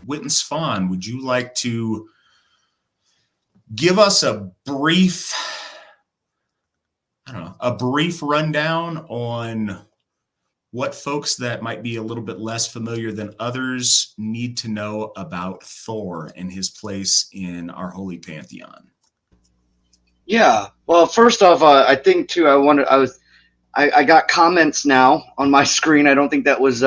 Witten Svan, would you like to give us a brief rundown on what folks that might be a little bit less familiar than others need to know about Thor and his place in our holy pantheon? Yeah. Well, first off, I think too, I got comments now on my screen. I don't think that was,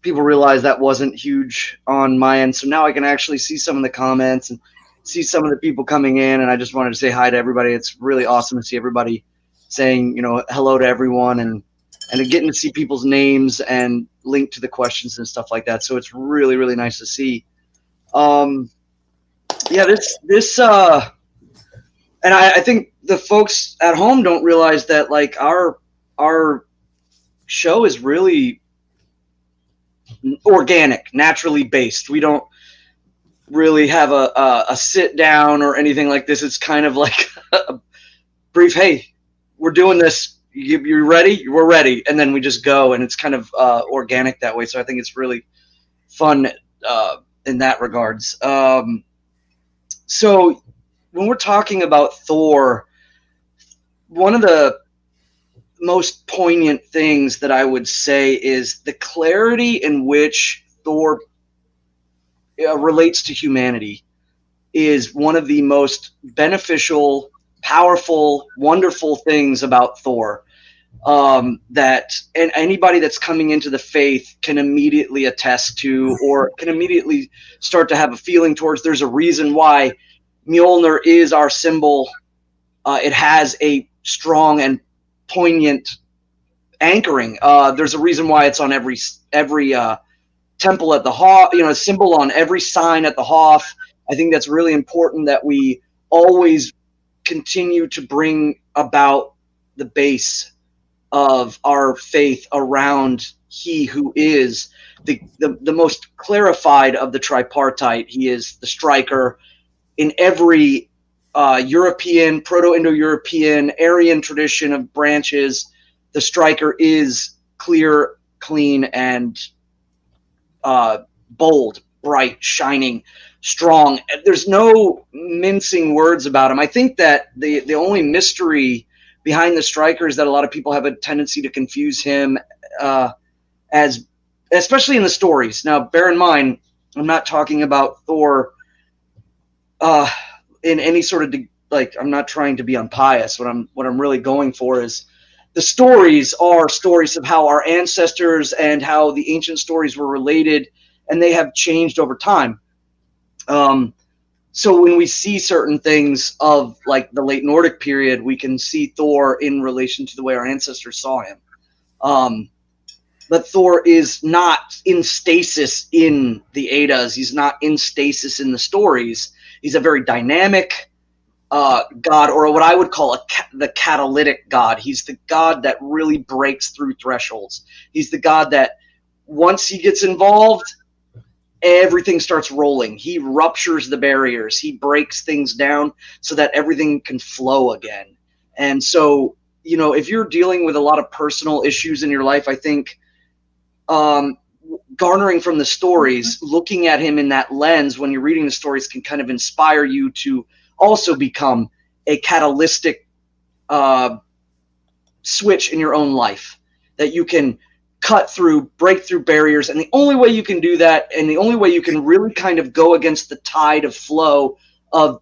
people realized that wasn't huge on my end. So now I can actually see some of the comments and see some of the people coming in. And I just wanted to say hi to everybody. It's really awesome to see everybody saying, hello to everyone and getting to see people's names and link to the questions and stuff like that. So it's really, really nice to see. And I think the folks at home don't realize that like our show is really organic, naturally based. We don't really have a sit down or anything like this. It's kind of like a brief, hey, we're doing this. You ready? We're ready. And then we just go, and it's kind of organic that way. So I think it's really fun in that regards. So when we're talking about Thor, one of the most poignant things that I would say is the clarity in which Thor relates to humanity is one of the most beneficial, powerful, wonderful things about Thor. That and anybody that's coming into the faith can immediately attest to, or can immediately start to have a feeling towards. There's a reason why Mjolnir is our symbol. It has a strong and poignant anchoring. There's a reason why it's on every temple at the Hoff, a symbol on every sign at the Hoff. I think that's really important that we always continue to bring about the base of our faith around he who is the most clarified of the tripartite. He is the striker in every European, Proto-Indo-European, Aryan tradition of branches. The striker is clear, clean, and bold, bright, shining, strong. There's no mincing words about him. I think that the only mystery behind the striker is that a lot of people have a tendency to confuse him as, especially in the stories. Now, bear in mind, I'm not talking about Thor in any sort of I'm not trying to be unpious. What I'm really going for is the stories are stories of how our ancestors and how the ancient stories were related, and they have changed over time. So when we see certain things of like the late Nordic period, we can see Thor in relation to the way our ancestors saw him. But Thor is not in stasis in the Eddas. He's not in stasis in the stories. He's a very dynamic god, or what I would call the catalytic god. He's the god that really breaks through thresholds. He's the god that once he gets involved, everything starts rolling. He ruptures the barriers. He breaks things down so that everything can flow again. And so, if you're dealing with a lot of personal issues in your life, I think garnering from the stories, looking at him in that lens when you're reading the stories can kind of inspire you to also become a catalytic switch in your own life, that you can break through barriers. And the only way you can do that, and the only way you can really kind of go against the tide of flow of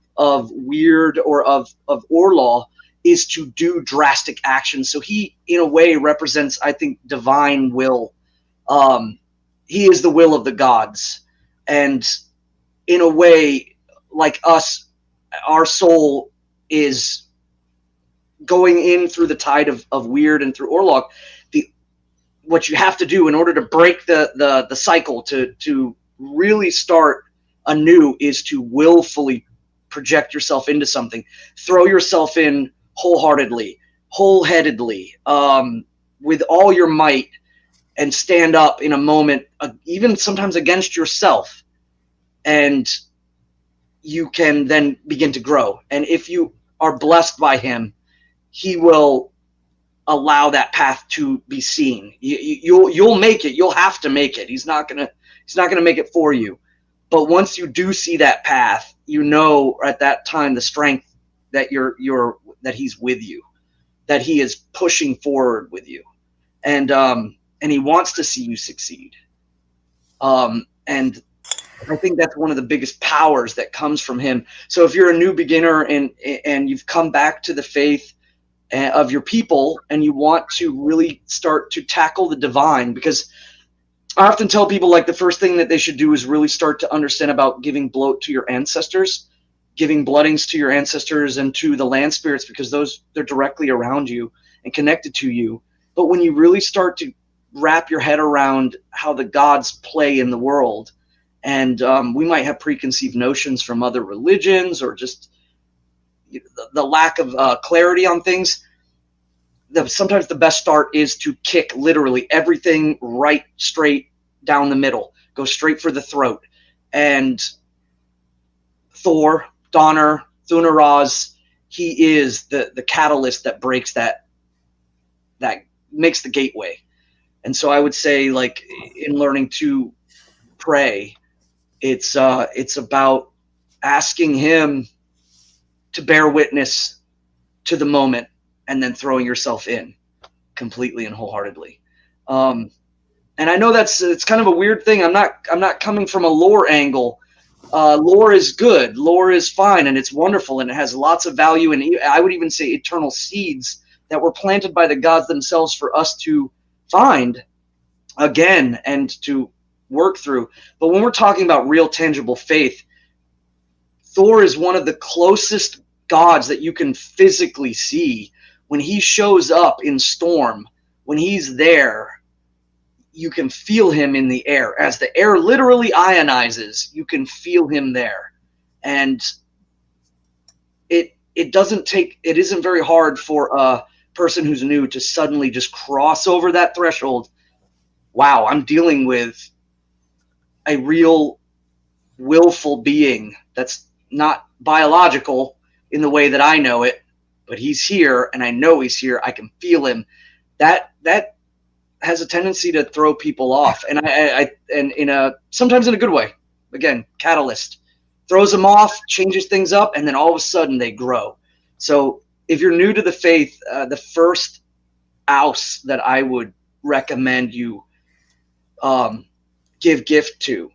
weird or of Orlaw, is to do drastic action. So he, in a way, represents, I think, divine will. He is the will of the gods. And in a way, like us, our soul is going in through the tide of weird and through Orlok. What you have to do in order to break the cycle, to really start anew, is to willfully project yourself into something. Throw yourself in wholeheartedly, wholeheadedly, with all your might, and stand up in a moment, even sometimes against yourself. And you can then begin to grow. And if you are blessed by him, he will allow that path to be seen. You'll make it. You'll have to make it. He's not gonna make it for you. But once you do see that path, you know at that time the strength that that he's with you, that he is pushing forward with you, and he wants to see you succeed. And I think that's one of the biggest powers that comes from him. So if you're a new beginner and you've come back to the faith of your people and you want to really start to tackle the divine, because I often tell people, like, the first thing that they should do is really start to understand about giving bloat to your ancestors, giving bloodings to your ancestors and to the land spirits, because they're directly around you and connected to you. But when you really start to wrap your head around how the gods play in the world, and we might have preconceived notions from other religions or just the lack of clarity on things, sometimes the best start is to kick literally everything right straight down the middle, go straight for the throat. And Thor, Donner, Thunaraz, he is the catalyst that breaks that makes the gateway. And so I would say, like, in learning to pray, it's about asking him to bear witness to the moment and then throwing yourself in completely and wholeheartedly. And I know it's kind of a weird thing. I'm not coming from a lore angle. Lore is good. Lore is fine, and it's wonderful, and it has lots of value, and I would even say eternal seeds that were planted by the gods themselves for us to find again and to work through. But when we're talking about real tangible faith, Thor is one of the closest gods that you can physically see. When he shows up in storm, when he's there, you can feel him in the air. As the air literally ionizes, you can feel him there. And it isn't very hard for a person who's new to suddenly just cross over that threshold. Wow, I'm dealing with a real willful being that's not biological in the way that I know it, but he's here, and I know he's here. I can feel him. That has a tendency to throw people off, and sometimes in a good way. Again, catalyst throws them off, changes things up, and then all of a sudden they grow. So if you're new to the faith, the first ouse that I would recommend you give gift to,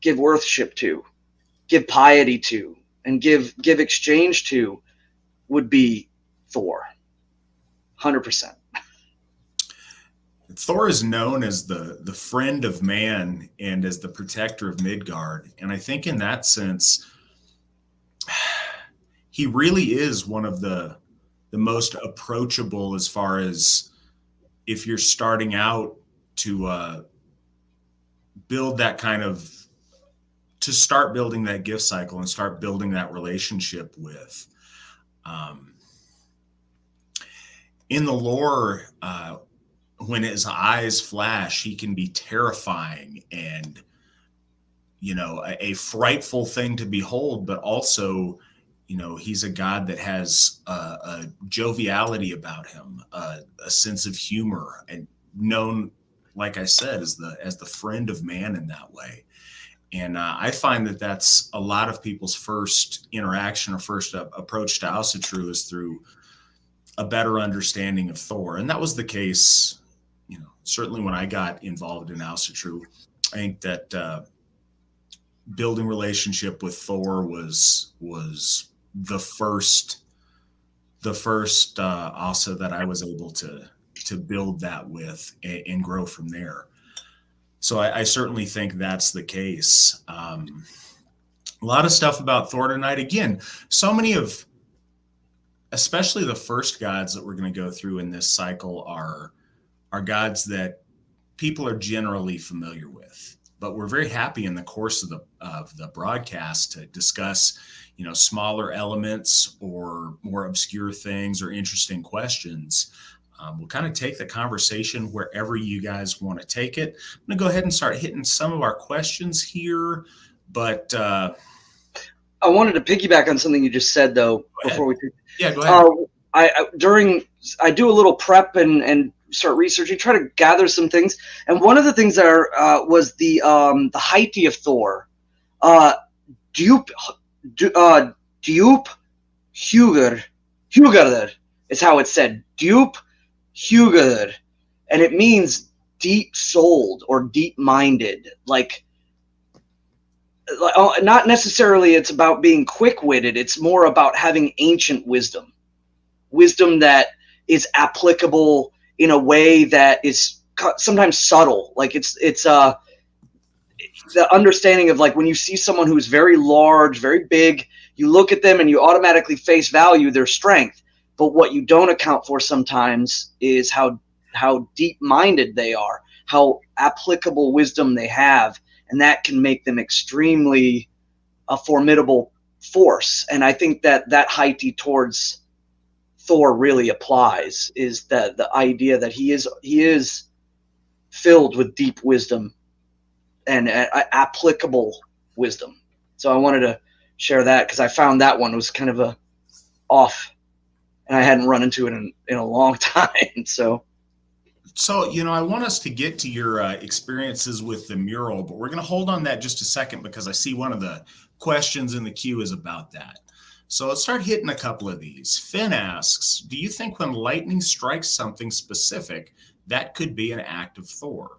give worship to, give piety to, and give exchange to would be Thor. 100%. Thor is known as the friend of man and as the protector of Midgard. And I think in that sense, he really is one of the most approachable, as far as if you're starting out to build that kind of, to start building that gift cycle and start building that relationship with. In the lore, when his eyes flash, he can be terrifying and, a frightful thing to behold, but also, he's a god that has a joviality about him, a sense of humor, and known, like I said, as the friend of man in that way. And I find that that's a lot of people's first interaction or first approach to Asatru is through a better understanding of Thor. And that was the case, certainly when I got involved in Asatru. I think that building relationship with Thor was the first Asa that I was able to build that with and grow from there. So I certainly think that's the case. A lot of stuff about Thor tonight. Again, so many of, especially the first gods that we're going to go through in this cycle are gods that people are generally familiar with. But we're very happy in the course of the broadcast to discuss, smaller elements or more obscure things or interesting questions. We'll kind of take the conversation wherever you guys want to take it. I'm going to go ahead and start hitting some of our questions here, but I wanted to piggyback on something you just said, though, before we. Yeah, go ahead. I do a little prep and start researching, try to gather some things, and one of the things that was the Haiti of Thor. Djup, Djup Huger is how it's said. Djup Huger. And it means deep-souled or deep-minded. Like, not necessarily it's about being quick-witted. It's more about having ancient wisdom. Wisdom that is applicable in a way that is sometimes subtle. Like it's the understanding of, like, when you see someone who's very large, very big, you look at them and you automatically face value their strength. But what you don't account for sometimes is how deep-minded they are, how applicable wisdom they have, and that can make them extremely a formidable force. And I think that Heiti towards Thor really applies, is that the idea that he is filled with deep wisdom and applicable wisdom. So I wanted to share that because I found that one was kind of a off, and I hadn't run into it in a long time. So, I want us to get to your experiences with the mural, but we're going to hold on that just a second because I see one of the questions in the queue is about that. So let's start hitting a couple of these. Finn asks, do you think when lightning strikes something specific, that could be an act of Thor?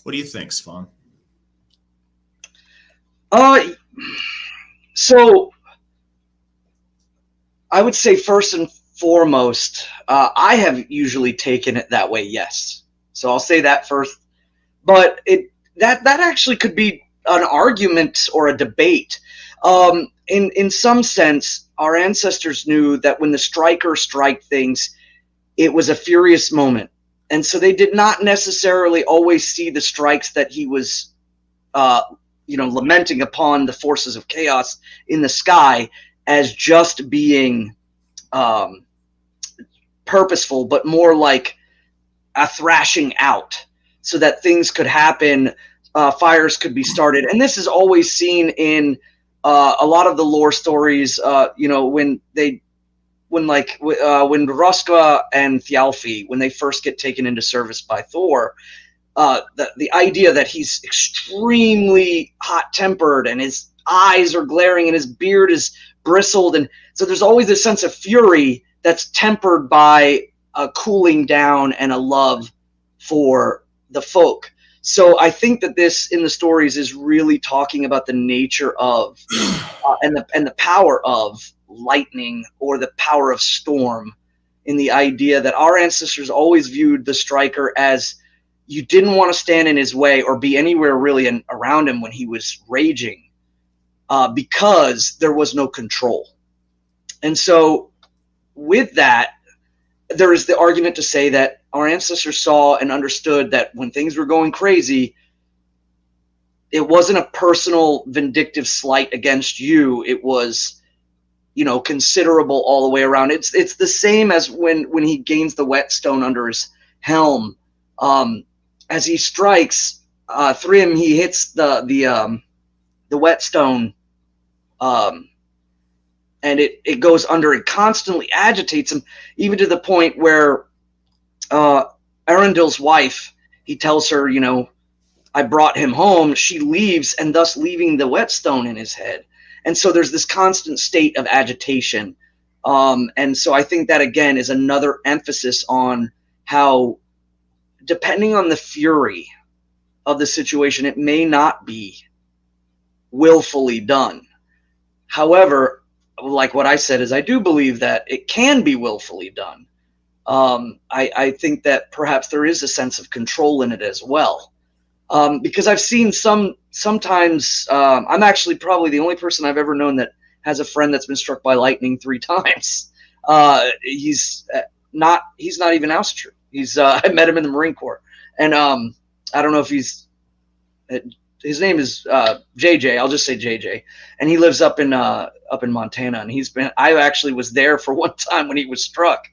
What do you think, Svan? So I would say first and foremost, I have usually taken it that way, yes. So I'll say that first. But that actually could be an argument or a debate. In some sense, our ancestors knew that when the striker strike things, it was a furious moment. And so they did not necessarily always see the strikes that he was lamenting upon the forces of chaos in the sky as just being purposeful, but more like a thrashing out so that things could happen, fires could be started. And this is always seen in a lot of the lore stories, when Röskva and Thjalfi, when they first get taken into service by Thor, the idea that he's extremely hot-tempered and his eyes are glaring and his beard is bristled, and so there's always this sense of fury that's tempered by a cooling down and a love for the folk. So I think that this in the stories is really talking about the nature of and the power of lightning or the power of storm, in the idea that our ancestors always viewed the striker as you didn't want to stand in his way or be anywhere really around him when he was raging, because there was no control. And so with that, there is the argument to say that our ancestors saw and understood that when things were going crazy, it wasn't a personal vindictive slight against you. It was, considerable all the way around. It's the same as when he gains the whetstone under his helm. As he strikes Thrym, he hits the whetstone, and it goes under and constantly agitates him, even to the point where Arundel's wife, he tells her, I brought him home. She leaves, and thus leaving the whetstone in his head. And so there's this constant state of agitation. And so I think that, again, is another emphasis on how, depending on the fury of the situation, it may not be willfully done. However, like what I said, is I do believe that it can be willfully done. I think that perhaps there is a sense of control in it as well. Because I've seen sometimes, I'm actually probably the only person I've ever known that has a friend that's been struck by lightning 3 times. He's not even Asatru. I met him in the Marine Corps, and I don't know if his name is JJ. I'll just say JJ, and he lives up in Montana. And I actually was there for one time when he was struck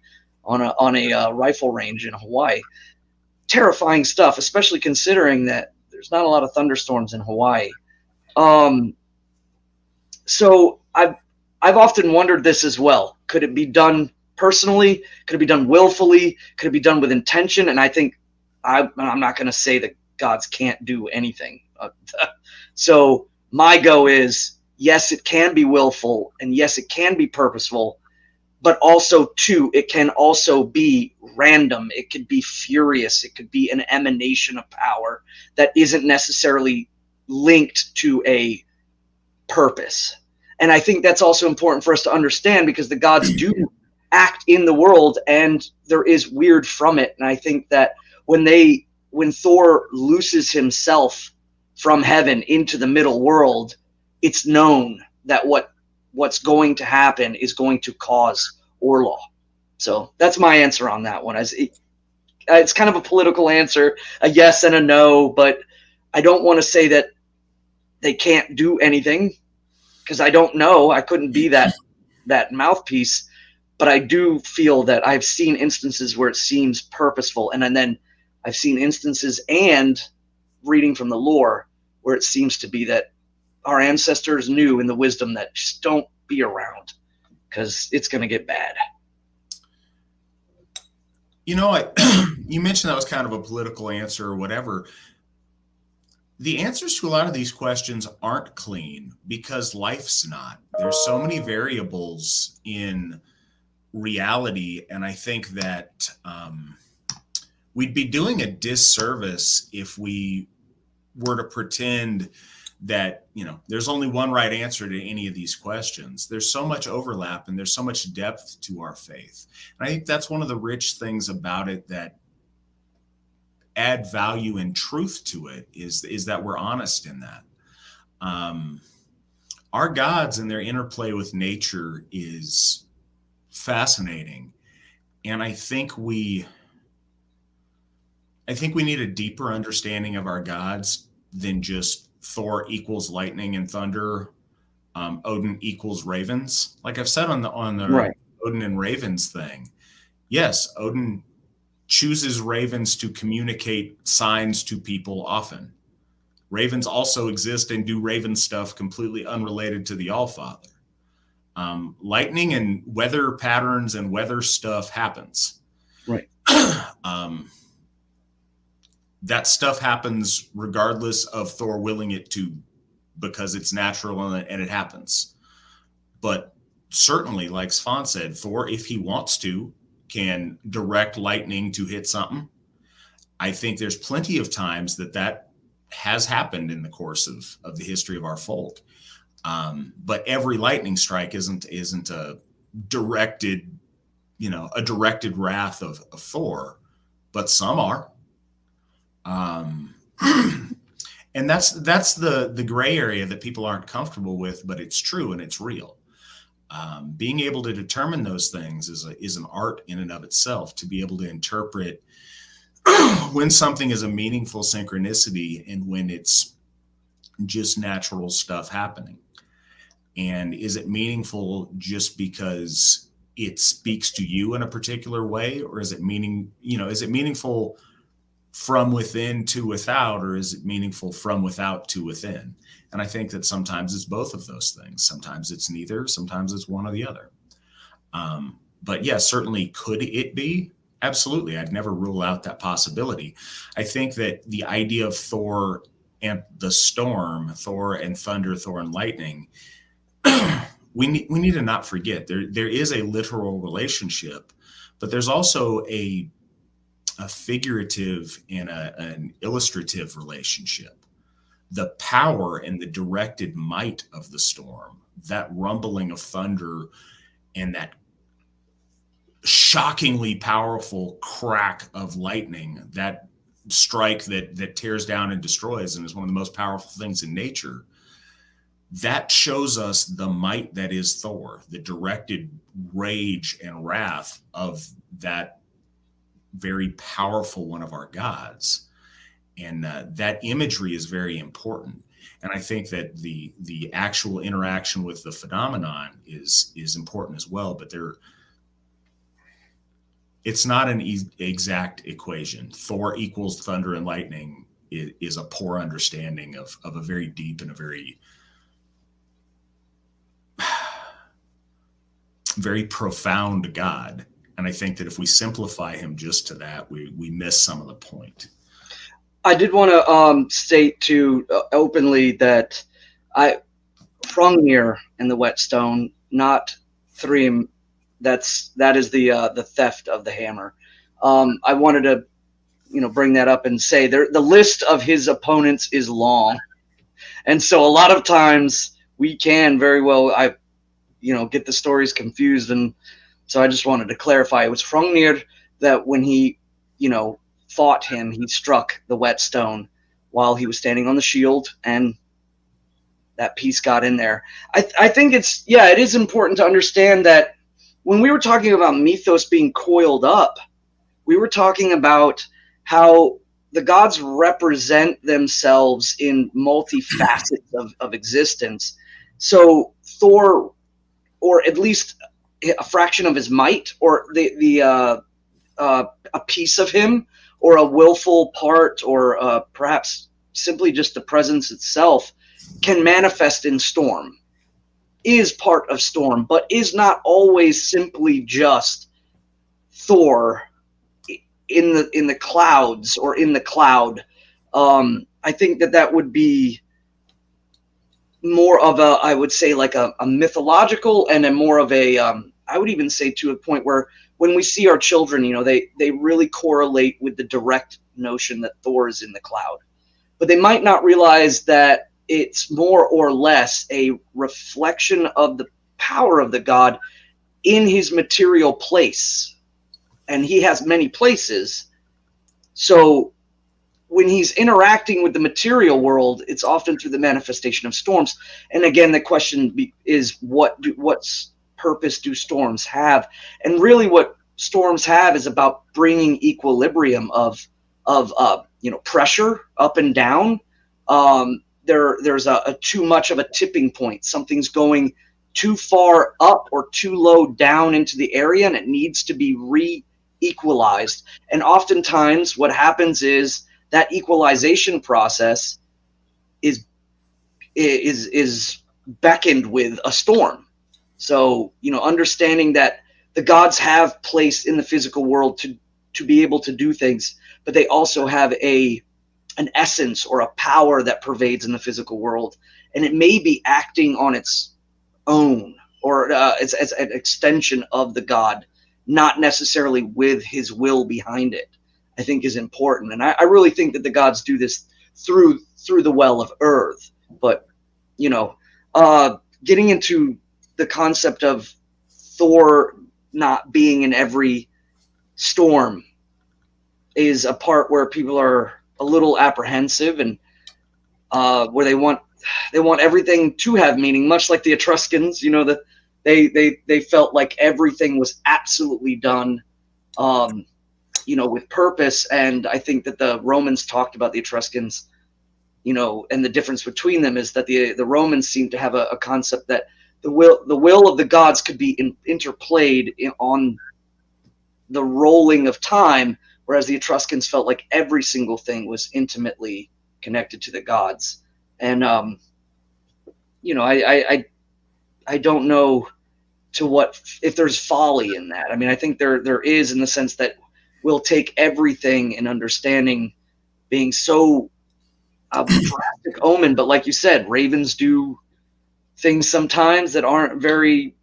on a rifle range in Hawaii. Terrifying stuff, especially considering that there's not a lot of thunderstorms in Hawaii. So I've often wondered this as well. Could it be done personally? Could it be done willfully? Could it be done with intention? And I think I'm not going to say that gods can't do anything. So My go is, yes, it can be willful, and yes, it can be purposeful, but also too, it can also be random. It could be furious. It could be an emanation of power that isn't necessarily linked to a purpose. And I think that's also important for us to understand, because the gods do act in the world and there is weird from it. And I think that when Thor looses himself from heaven into the middle world, it's known that what's going to happen is going to cause Orlaw. So that's my answer on that one. It's kind of a political answer, a yes and a no, but I don't want to say that they can't do anything, because I don't know. I couldn't be that mouthpiece, but I do feel that I've seen instances where it seems purposeful, and then I've seen instances and reading from the lore where it seems to be that our ancestors knew in the wisdom that just don't be around, because it's going to get bad. You mentioned that was kind of a political answer or whatever. The answers to a lot of these questions aren't clean, because life's not. There's so many variables in reality, and I think that we'd be doing a disservice if we were to pretend that there's only one right answer to any of these questions. There's so much overlap and there's so much depth to our faith, and I think that's one of the rich things about it that add value and truth to it, is that we're honest in that. Our gods and their interplay with nature is fascinating, and I think we need a deeper understanding of our gods than just Thor equals lightning and thunder, Odin equals ravens. Like I've said on the Right. Odin and ravens thing, yes, Odin chooses ravens to communicate signs to people often. Ravens also exist and do raven stuff completely unrelated to the Allfather. Lightning and weather patterns and weather stuff happens. Right. That stuff happens regardless of Thor willing it to, because it's natural and it happens. But certainly, like Svan said, Thor, if he wants to, can direct lightning to hit something. I think there's plenty of times that has happened in the course of the history of our folk. But every lightning strike isn't a directed wrath of Thor, but some are. And that's the gray area that people aren't comfortable with, but it's true and it's real. Being able to determine those things is an art in and of itself, to be able to interpret when something is a meaningful synchronicity and when it's just natural stuff happening. And is it meaningful just because it speaks to you in a particular way, or is it meaningful from within to without, or is it meaningful from without to within? And I think that sometimes it's both of those things. Sometimes it's neither. Sometimes it's one or the other. But yes, certainly could it be? Absolutely. I'd never rule out that possibility. I think that the idea of Thor and the storm, Thor and thunder, Thor and lightning, we need to not forget there is a literal relationship, but there's also a figurative and an illustrative relationship. The power and the directed might of the storm, that rumbling of thunder and that shockingly powerful crack of lightning, that strike that tears down and destroys and is one of the most powerful things in nature, that shows us the might that is Thor, the directed rage and wrath of that very powerful one of our gods. And that imagery is very important. And I think that the actual interaction with the phenomenon is important as well, but it's not an exact equation. Thor equals thunder and lightning is a poor understanding of a very deep and a very very profound God. And I think that if we simplify him just to that, we miss some of the point. I did want to state too openly that I Hrungnir in the whetstone, not Thrym. That is the theft of the hammer. I wanted to bring that up and say the list of his opponents is long, and so a lot of times we can very well get the stories confused, and so I just wanted to clarify it was Hrungnir that when he fought him, he struck the whetstone while he was standing on the shield, and that piece got in there. I think it is important to understand that when we were talking about mythos being coiled up, we were talking about how the gods represent themselves in multi-facets of existence. So Thor, or at least a fraction of his might, or a piece of him, or a willful part, or perhaps simply just the presence itself, can manifest in storm, is part of storm, but is not always simply just Thor in the clouds or in the cloud. I think that would be more of I would say like a mythological, and a more of I would even say to a point where when we see our children, they really correlate with the direct notion that Thor is in the cloud, but they might not realize that it's more or less a reflection of the power of the god in his material place, and he has many places. So when he's interacting with the material world, it's often through the manifestation of storms. And again, the question is, what purpose do storms have? And really what storms have is about bringing equilibrium of pressure up and down. There's a too much of a tipping point. Something's going too far up or too low down into the area, and it needs to be re-equalized. And oftentimes what happens is that equalization process is beckoned with a storm. So, understanding that the gods have place in the physical world to be able to do things, but they also have an essence or a power that pervades in the physical world, and it may be acting on its own, or it's an extension of the god, not necessarily with his will behind it, I think is important. And I really think that the gods do this through the well of earth. But getting into the concept of Thor not being in every storm is a part where people are a little apprehensive, and where they want everything to have meaning, much like the Etruscans. That they felt like everything was absolutely done with purpose. And I think that the Romans talked about the Etruscans, and the difference between them is that the Romans seem to have a concept that the will of the gods could be interplayed on the rolling of time, whereas the Etruscans felt like every single thing was intimately connected to the gods. And I don't know if there's folly in that. I mean, I think there is, in the sense that we'll take everything and understanding being so drastic omen. But like you said, ravens do things sometimes that aren't very,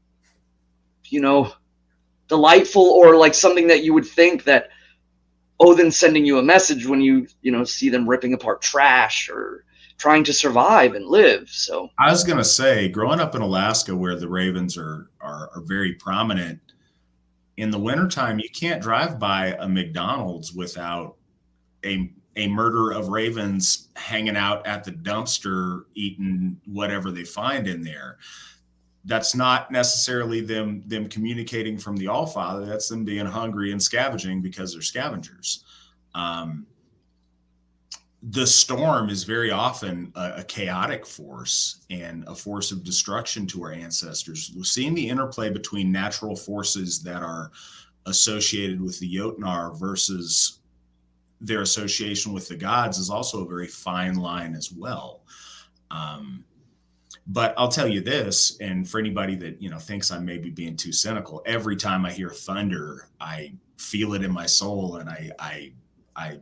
delightful, or like something that you would think that Odin's sending you a message when you see them ripping apart trash or trying to survive and live. So I was going to say, growing up in Alaska, where the ravens are very prominent, in the wintertime, you can't drive by a McDonald's without a murder of ravens hanging out at the dumpster, eating whatever they find in there. That's not necessarily them communicating from the All-Father. That's them being hungry and scavenging because they're scavengers. The storm is very often a chaotic force and a force of destruction to our ancestors. We're seeing the interplay between natural forces that are associated with the Jotnar versus their association with the gods is also a very fine line as well. But I'll tell you this, and for anybody that thinks I'm maybe being too cynical, every time I hear thunder, I feel it in my soul, and I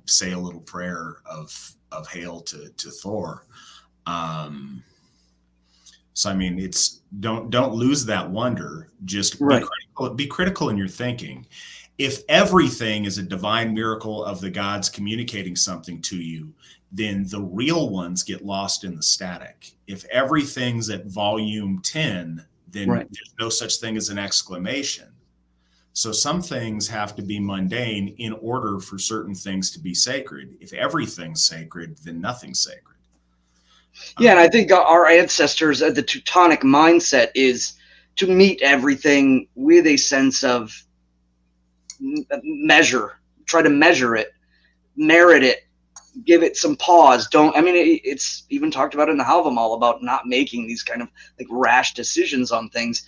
say a little prayer of hail to Thor. So I mean, it's don't lose that wonder. Just Right. be critical in your thinking. If everything is a divine miracle of the gods communicating something to you, then the real ones get lost in the static. If everything's at volume 10, then Right. there's no such thing as an exclamation. So some things have to be mundane in order for certain things to be sacred. If everything's sacred, then nothing's sacred. Yeah, and I think our ancestors, the Teutonic mindset is to meet everything with a sense of measure, try to measure it, merit it, give it some pause. Don't, I mean, it's even talked about in the Havamal about not making these kind of like rash decisions on things.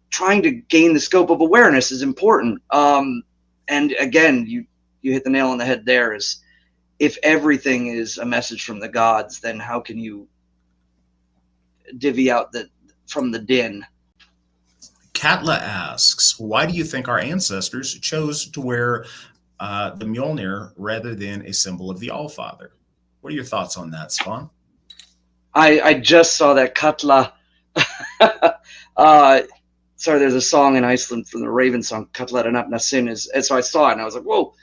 Trying to gain the scope of awareness is important. And again, you hit the nail on the head there. Is if everything is a message from the gods, then how can you divvy out from the din? Katla asks, why do you think our ancestors chose to wear the Mjolnir rather than a symbol of the Allfather? What are your thoughts on that, Svan? I just saw that Katla. Sorry, there's a song in Iceland from the Raven song, Katla Renap Nasin, and so I saw it and I was like, whoa.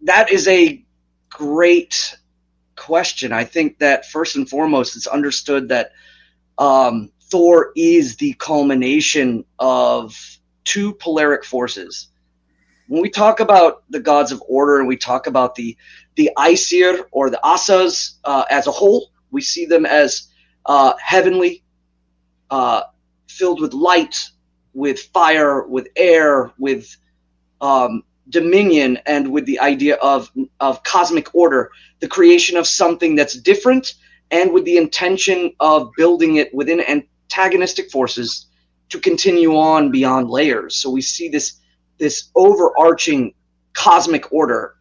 That is a great question. I think that first and foremost, it's understood that Thor is the culmination of two polaric forces. When we talk about the gods of order and we talk about the Aesir or the Asas as a whole, we see them as heavenly, filled with light, with fire, with air, with dominion, and with the idea of cosmic order, the creation of something that's different, and with the intention of building it within antagonistic forces to continue on beyond layers. So we see this overarching cosmic order.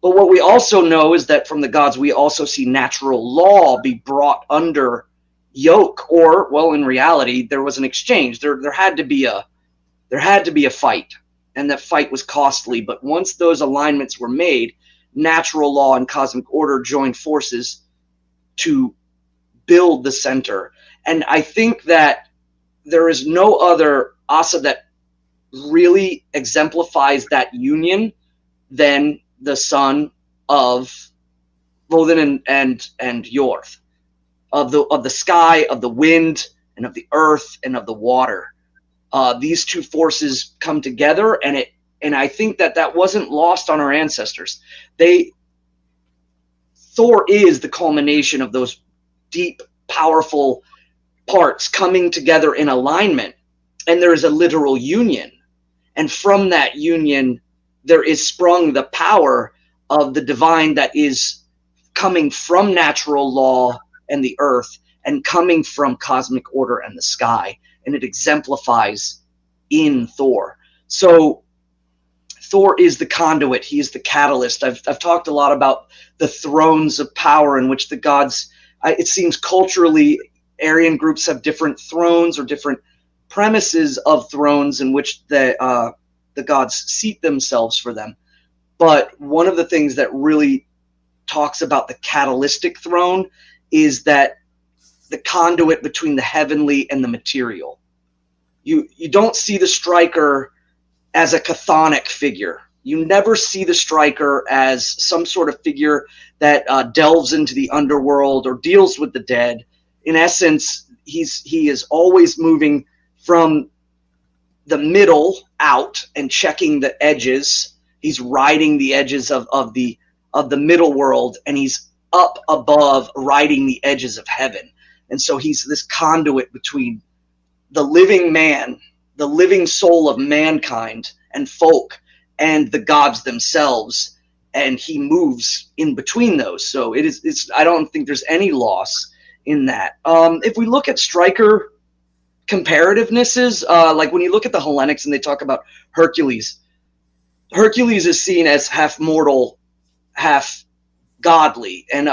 But what we also know is that from the gods, we also see natural law be brought under yoke, or, well, in reality, there was an exchange. There had to be a fight, and that fight was costly. But once those alignments were made, natural law and cosmic order joined forces to build the center. And I think that there is no other Asa that really exemplifies that union than the son of Vodun and Yorth, of the sky, of the wind, and of the earth, and of the water. These two forces come together, and I think that wasn't lost on our ancestors. Thor is the culmination of those deep, powerful parts coming together in alignment, and there is a literal union. And from that union, there is sprung the power of the divine that is coming from natural law and the earth, and coming from cosmic order and the sky. And it exemplifies in Thor. So Thor is the conduit. He is the catalyst. I've talked a lot about the thrones of power in which the gods, it seems culturally, Aryan groups have different thrones or different premises of thrones in which the gods seat themselves for them. But one of the things that really talks about the catalytic throne is that the conduit between the heavenly and the material. You don't see the striker as a chthonic figure. You never see the striker as some sort of figure that delves into the underworld or deals with the dead. In essence, he is always moving from the middle out and checking the edges. He's riding the edges of the middle world, and he's up above riding the edges of heaven. And so he's this conduit between the living man, the living soul of mankind and folk, and the gods themselves, and he moves in between those. So it's I don't think there's any loss in that. If we look at striker comparativenesses, like when you look at the Hellenics and they talk about Hercules is seen as half mortal, half godly, and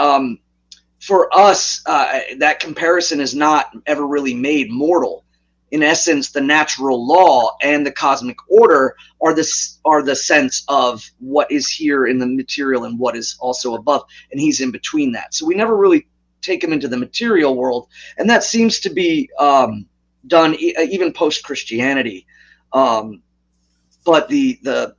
for us, that comparison is not ever really made mortal. In essence, the natural law and the cosmic order are the sense of what is here in the material and what is also above, and he's in between that. So we never really take him into the material world, and that seems to be done even post Christianity. But the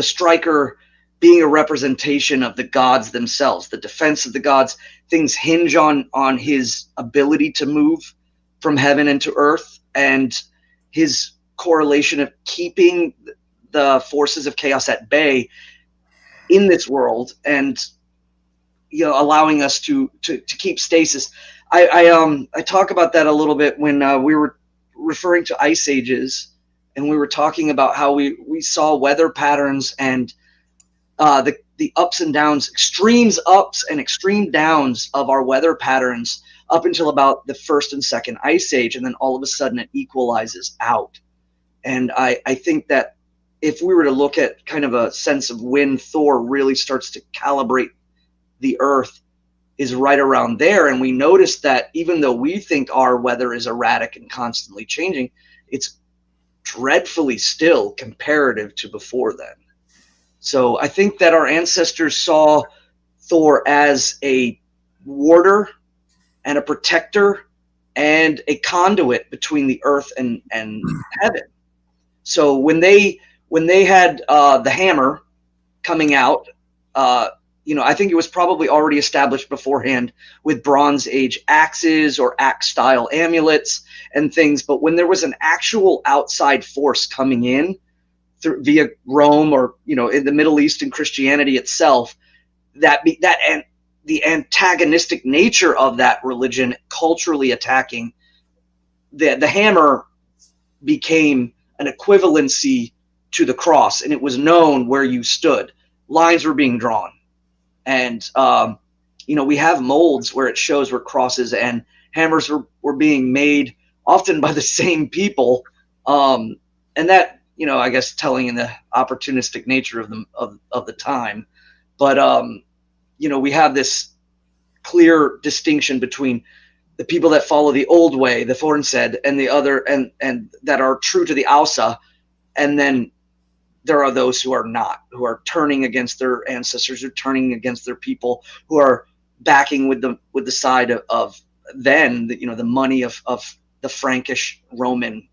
striker being a representation of the gods themselves, the defense of the gods, things hinge on his ability to move from heaven into earth, and his correlation of keeping the forces of chaos at bay in this world, and allowing us to keep stasis. I talk about that a little bit when we were referring to ice ages, and we were talking about how we saw weather patterns and the ups and downs, extremes ups and extreme downs of our weather patterns up until about the first and second ice age, and then all of a sudden it equalizes out. And I think that if we were to look at kind of a sense of when Thor really starts to calibrate the earth, is right around there. And we notice that even though we think our weather is erratic and constantly changing, it's dreadfully still comparative to before then. So I think that our ancestors saw Thor as a warder and a protector and a conduit between the earth and heaven. So when they had the hammer coming out, I think it was probably already established beforehand with Bronze Age axes or axe-style amulets and things. But when there was an actual outside force coming in via Rome or in the Middle East and Christianity itself, and the antagonistic nature of that religion culturally attacking, the hammer became an equivalency to the cross, and it was known where you stood. Lines were being drawn. And, we have molds where it shows where crosses and hammers were being made often by the same people. And that, I guess telling in the opportunistic nature of the time. But, we have this clear distinction between the people that follow the old way, the Thorn said, and the other, and that are true to the Asa. And then there are those who are not, who are turning against their ancestors, who are turning against their people, who are backing with the side of then, the money of the Frankish Roman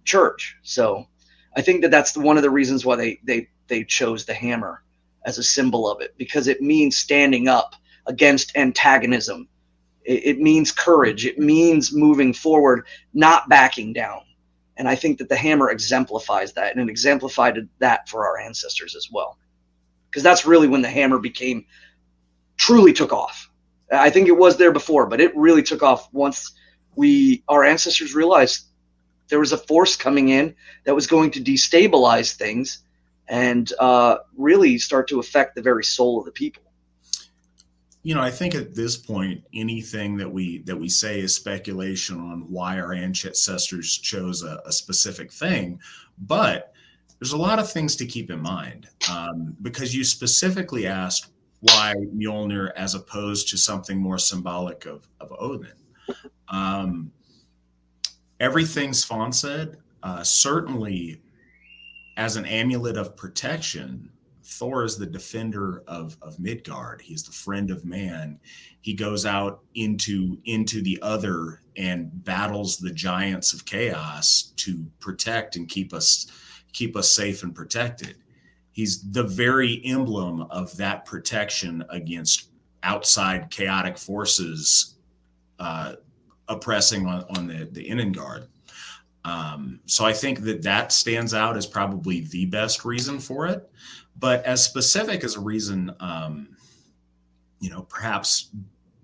church. So I think that that's one of the reasons why they chose the hammer as a symbol of it, because it means standing up against antagonism. It means courage. It means moving forward, not backing down. And I think that the hammer exemplifies that, and it exemplified that for our ancestors as well. Because that's really when the hammer truly took off. I think it was there before, but it really took off once our ancestors realized there was a force coming in that was going to destabilize things and really start to affect the very soul of the people. I think at this point, anything that we say is speculation on why our ancestors chose a specific thing. But there's a lot of things to keep in mind, because you specifically asked why Mjolnir as opposed to something more symbolic of Odin. Everything Svan said, certainly as an amulet of protection, Thor is the defender of Midgard. He's the friend of man. He goes out into the other and battles the giants of chaos to protect and keep us safe and protected. He's the very emblem of that protection against outside chaotic forces oppressing on the Innengard. So I think that stands out as probably the best reason for it. But as specific as a reason, perhaps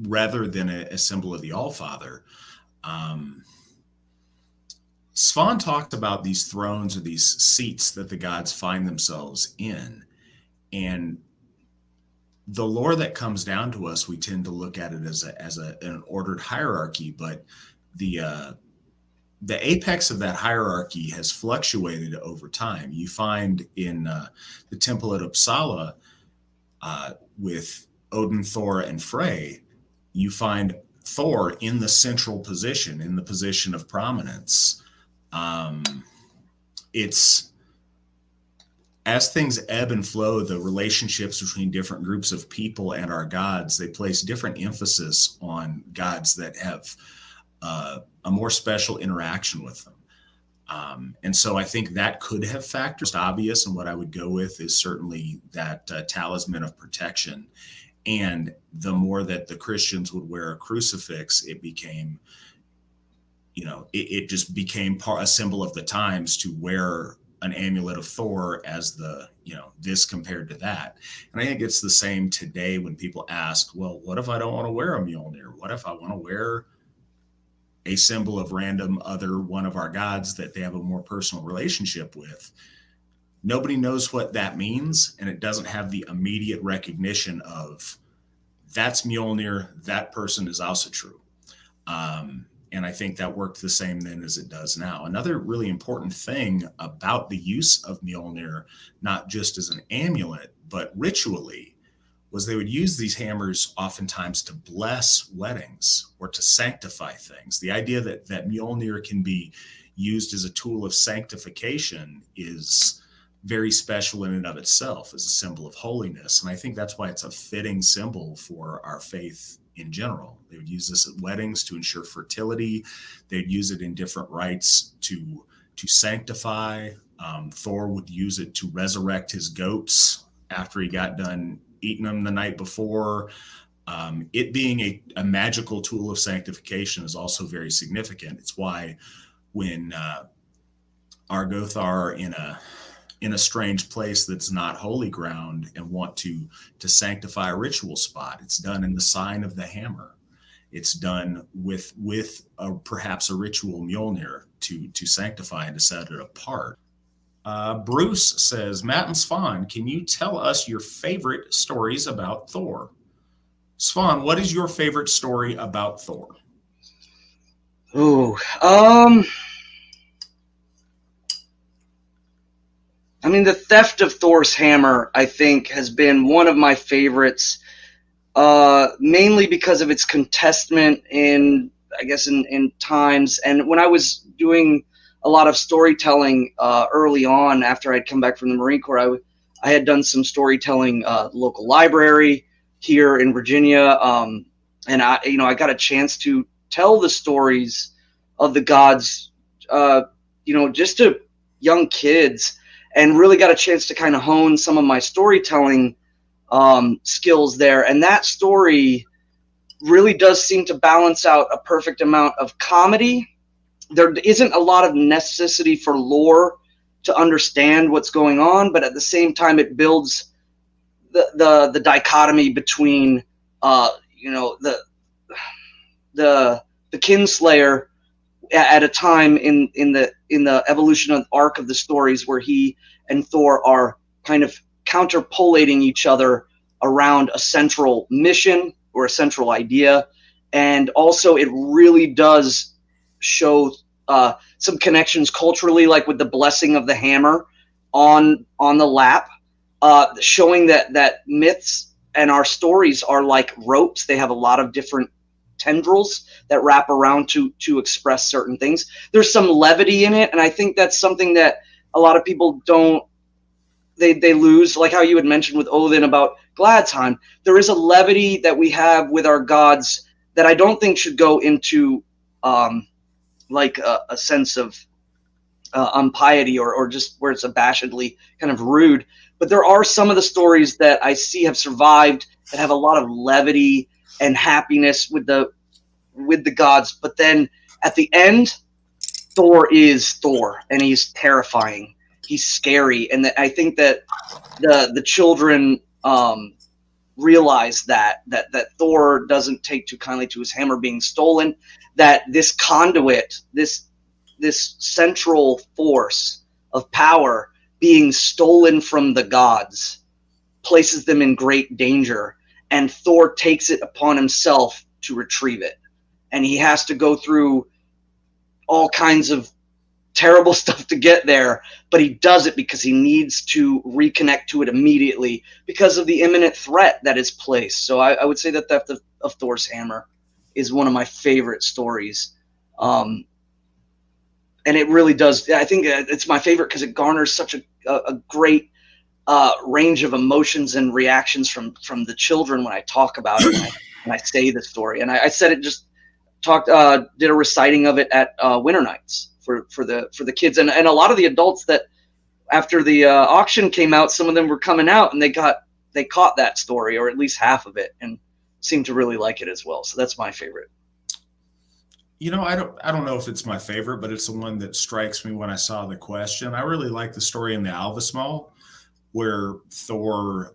rather than a symbol of the Allfather, Svan talked about these thrones or these seats that the gods find themselves in. And the lore that comes down to us, we tend to look at it as an ordered hierarchy, but the apex of that hierarchy has fluctuated over time. You find in the temple at Uppsala with Odin, Thor, and Frey, you find Thor in the central position, in the position of prominence. It's as things ebb and flow, the relationships between different groups of people and our gods, they place different emphasis on gods that have a more special interaction with them. And so I think that could have factors obvious. And what I would go with is certainly that talisman of protection. And the more that the Christians would wear a crucifix, it became, it just became a symbol of the times to wear an amulet of Thor as this compared to that. And I think it's the same today when people ask, well, what if I don't want to wear a Mjolnir? What if I want to wear a symbol of random other one of our gods that they have a more personal relationship with? Nobody knows what that means, and it doesn't have the immediate recognition of that's Mjolnir, that person is Asatru. And I think that worked the same then as it does now. Another really important thing about the use of Mjolnir, not just as an amulet, but ritually, was they would use these hammers oftentimes to bless weddings or to sanctify things. The idea that Mjolnir can be used as a tool of sanctification is very special in and of itself as a symbol of holiness. And I think that's why it's a fitting symbol for our faith in general. They would use this at weddings to ensure fertility. They'd use it in different rites to sanctify. Thor would use it to resurrect his goats after he got done eating them the night before. It being a magical tool of sanctification is also very significant. It's why when Argoth are in a strange place that's not holy ground and want to sanctify a ritual spot, it's done in the sign of the hammer. It's done with perhaps a ritual Mjolnir to sanctify and to set it apart. Bruce says, Matt and Svan, can you tell us your favorite stories about Thor? Svan, what is your favorite story about Thor? Ooh, I mean, the theft of Thor's hammer, I think, has been one of my favorites, mainly because of its contestment in times. And when I was doing a lot of storytelling early on, after I'd come back from the Marine Corps, I had done some storytelling local library here in Virginia, and I got a chance to tell the stories of the gods, just to young kids, and really got a chance to kind of hone some of my storytelling skills there. And that story really does seem to balance out a perfect amount of comedy. There isn't a lot of necessity for lore to understand what's going on, but at the same time, it builds the dichotomy between the Kinslayer at a time in the evolution of the arc of the stories where he and Thor are kind of counterpolating each other around a central mission or a central idea. And also it really does show some connections culturally, like with the blessing of the hammer on the lap, showing that myths and our stories are like ropes. They have a lot of different tendrils that wrap around to express certain things. There's some levity in it, and I think that's something that a lot of people they lose, like how you had mentioned with Odin about Gladsheim. There is a levity that we have with our gods that I don't think should go into like a sense of impiety or just where it's abashedly kind of rude. But there are some of the stories that I see have survived that have a lot of levity and happiness with the gods. But then at the end, Thor is Thor, and he's terrifying. He's scary, and I think that the children realize that Thor doesn't take too kindly to his hammer being stolen. That this conduit, this central force of power being stolen from the gods, places them in great danger, and Thor takes it upon himself to retrieve it. And he has to go through all kinds of terrible stuff to get there, but he does it because he needs to reconnect to it immediately because of the imminent threat that is placed. So I would say that theft of Thor's hammer is one of my favorite stories. And it really does. I think it's my favorite because it garners such a great range of emotions and reactions from the children when I talk about it, when I say the story. And I said it, just did a reciting of it at winter nights for the kids, and a lot of the adults that after the auction came out, some of them were coming out and they caught that story, or at least half of it, and seemed to really like it as well. So that's my favorite. I don't know if it's my favorite, but it's the one that strikes me when I saw the question. I really like the story in the Asa-Þórr, where Thor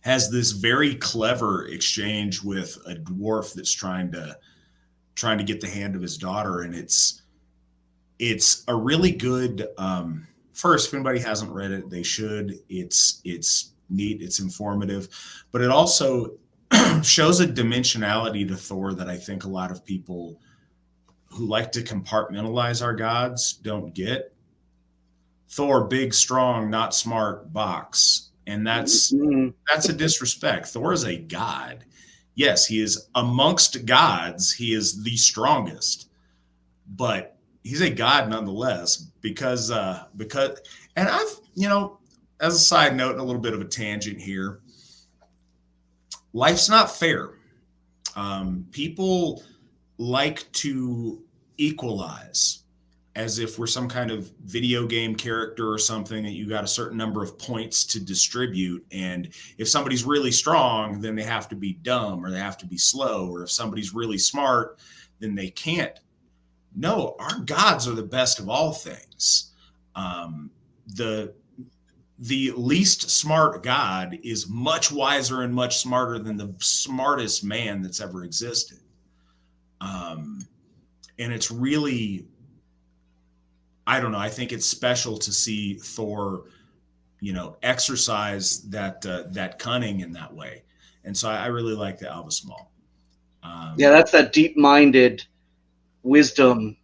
has this very clever exchange with a dwarf that's trying to get the hand of his daughter, and it's a really good. First, if anybody hasn't read it, they should. It's neat. It's informative, but it also shows a dimensionality to Thor that I think a lot of people who like to compartmentalize our gods don't get. Thor, big, strong, not smart, box. And that's a disrespect. Thor is a god. Yes, he is amongst gods. He is the strongest, but he's a god nonetheless because and I've, as a side note and a little bit of a tangent here, life's not fair. People like to equalize as if we're some kind of video game character or something that you got a certain number of points to distribute. And if somebody's really strong, then they have to be dumb or they have to be slow. Or if somebody's really smart, then they can't. No, our gods are the best of all things. The least smart god is much wiser and much smarter than the smartest man that's ever existed. And it's really, I don't know, I think it's special to see Thor, exercise that cunning in that way. And so I really like the Asa-Þórr. Yeah, that's that deep-minded wisdom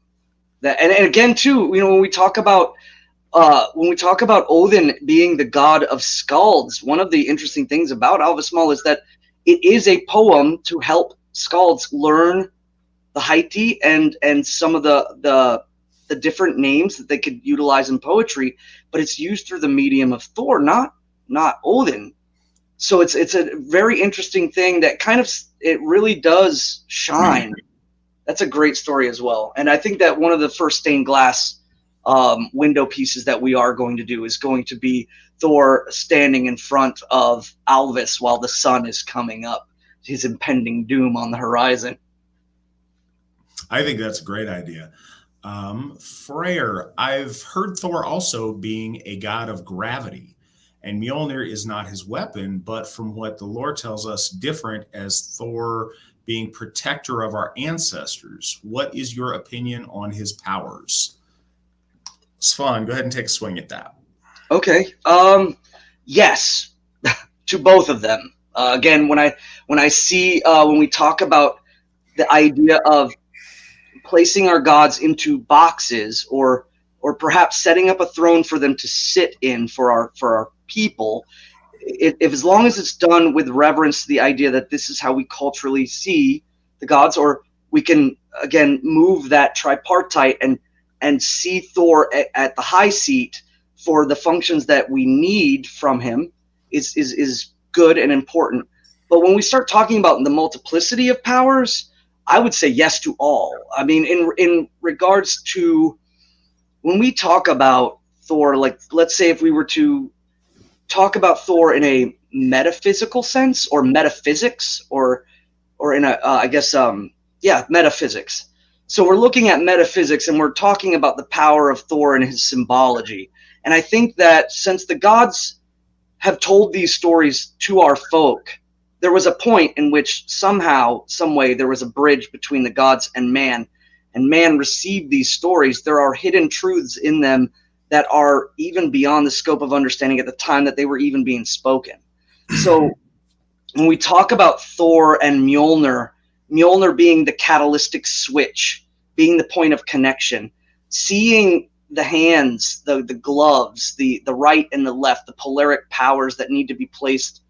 that, and again too, when we talk about Odin being the god of skalds, one of the interesting things about Asa-Þórr is that it is a poem to help skalds learn the Heiti and some of the different names that they could utilize in poetry, but it's used through the medium of Thor, not Odin. So it's a very interesting thing that kind of, it really does shine. That's a great story as well. And I think that one of the first stained glass window pieces that we are going to do is going to be Thor standing in front of Alvis while the sun is coming up, his impending doom on the horizon. I think that's a great idea. Freyr, I've heard Thor also being a god of gravity, and Mjolnir is not his weapon, but from what the lore tells us, different as Thor being protector of our ancestors. What is your opinion on his powers? Svan, go ahead and take a swing at that. Okay. Yes, to both of them. Again, when I see when we talk about the idea of placing our gods into boxes, or perhaps setting up a throne for them to sit in for our people, if as long as it's done with reverence to the idea that this is how we culturally see the gods, or we can again move that tripartite and see Thor at the high seat for the functions that we need from him, is good and important. But when we start talking about the multiplicity of powers, I would say yes to all. I mean, in regards to when we talk about Thor, like let's say if we were to talk about Thor in a metaphysical sense, or metaphysics, or in a metaphysics. So we're looking at metaphysics and we're talking about the power of Thor and his symbology. And I think that since the gods have told these stories to our folk, there was a point in which somehow, some way, there was a bridge between the gods and man received these stories. There are hidden truths in them that are even beyond the scope of understanding at the time that they were even being spoken. So when we talk about Thor and Mjolnir being the catalytic switch, being the point of connection, seeing the hands, the gloves, the right and the left, the polaric powers that need to be placed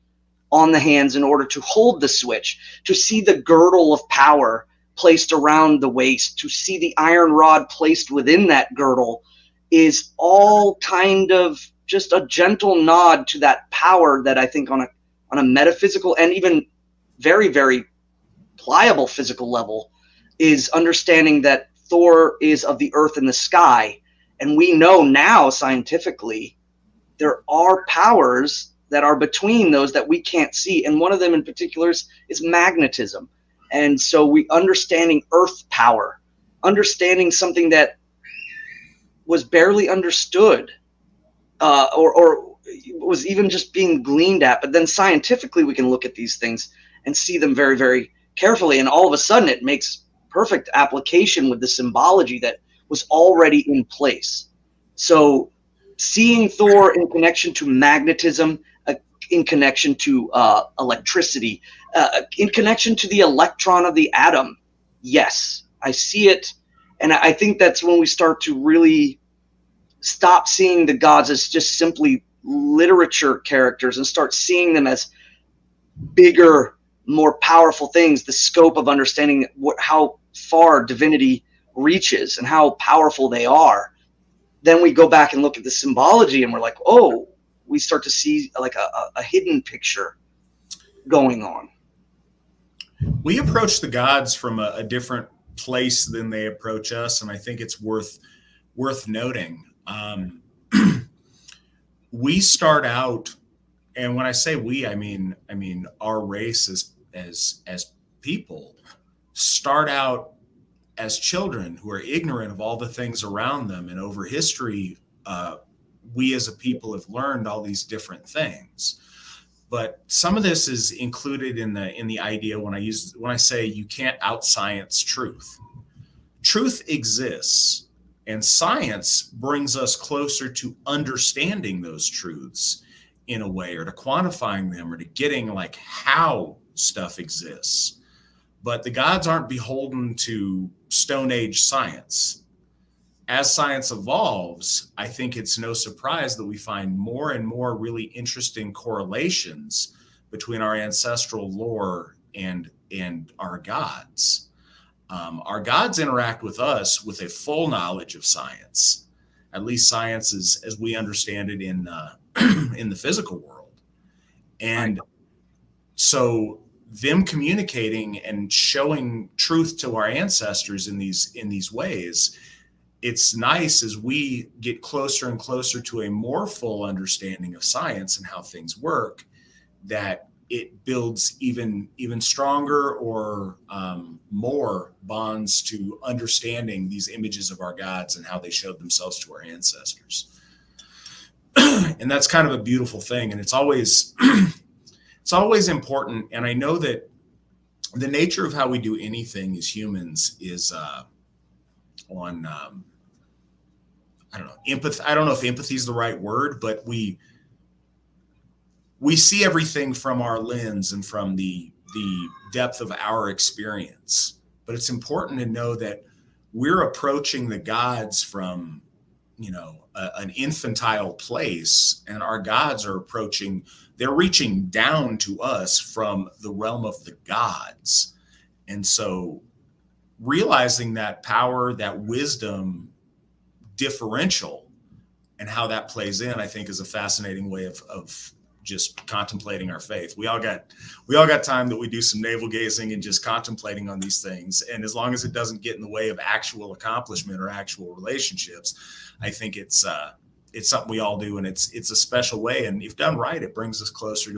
on the hands in order to hold the switch, to see the girdle of power placed around the waist, to see the iron rod placed within that girdle, is all kind of just a gentle nod to that power that I think on a metaphysical and even very, very pliable physical level is understanding that Thor is of the earth and the sky. And we know now scientifically there are powers that are between those that we can't see. And one of them in particular is magnetism. And so we understanding earth power, understanding something that was barely understood or was even just being gleaned at. But then scientifically, we can look at these things and see them very, very carefully. And all of a sudden, it makes perfect application with the symbology that was already in place. So seeing Thor in connection to magnetism, in connection to electricity, in connection to the electron of the atom, yes, I see it. And I think that's when we start to really stop seeing the gods as just simply literature characters and start seeing them as bigger, more powerful things, the scope of understanding how far divinity reaches and how powerful they are. Then we go back and look at the symbology and we're like, oh, we start to see like a hidden picture going on. We approach the gods from a different place than they approach us, and I think it's worth noting. We start out, and when I say we, I mean our race as people start out as children who are ignorant of all the things around them, and over history, we as a people have learned all these different things. But some of this is included in the idea when I say you can't out-science truth. Truth exists, and science brings us closer to understanding those truths in a way, or to quantifying them, or to getting like how stuff exists. But the gods aren't beholden to Stone Age science. As science evolves, I think it's no surprise that we find more and more really interesting correlations between our ancestral lore and our gods. Our gods interact with us with a full knowledge of science, at least science as we understand it in the physical world. And so them communicating and showing truth to our ancestors in these ways, it's nice as we get closer and closer to a more full understanding of science and how things work, that it builds even stronger or more bonds to understanding these images of our gods and how they showed themselves to our ancestors. And that's kind of a beautiful thing. And it's always important. And I know that the nature of how we do anything as humans is on I don't know, empathy. I don't know if empathy is the right word, but we see everything from our lens and from the depth of our experience. But it's important to know that we're approaching the gods from, an infantile place, and our gods are they're reaching down to us from the realm of the gods. And so realizing that power, that wisdom differential, and how that plays in, I think is a fascinating way of just contemplating our faith. We all got time that we do some navel gazing and just contemplating on these things. And as long as it doesn't get in the way of actual accomplishment or actual relationships, I think it's something we all do, and it's a special way. And if done right, it brings us closer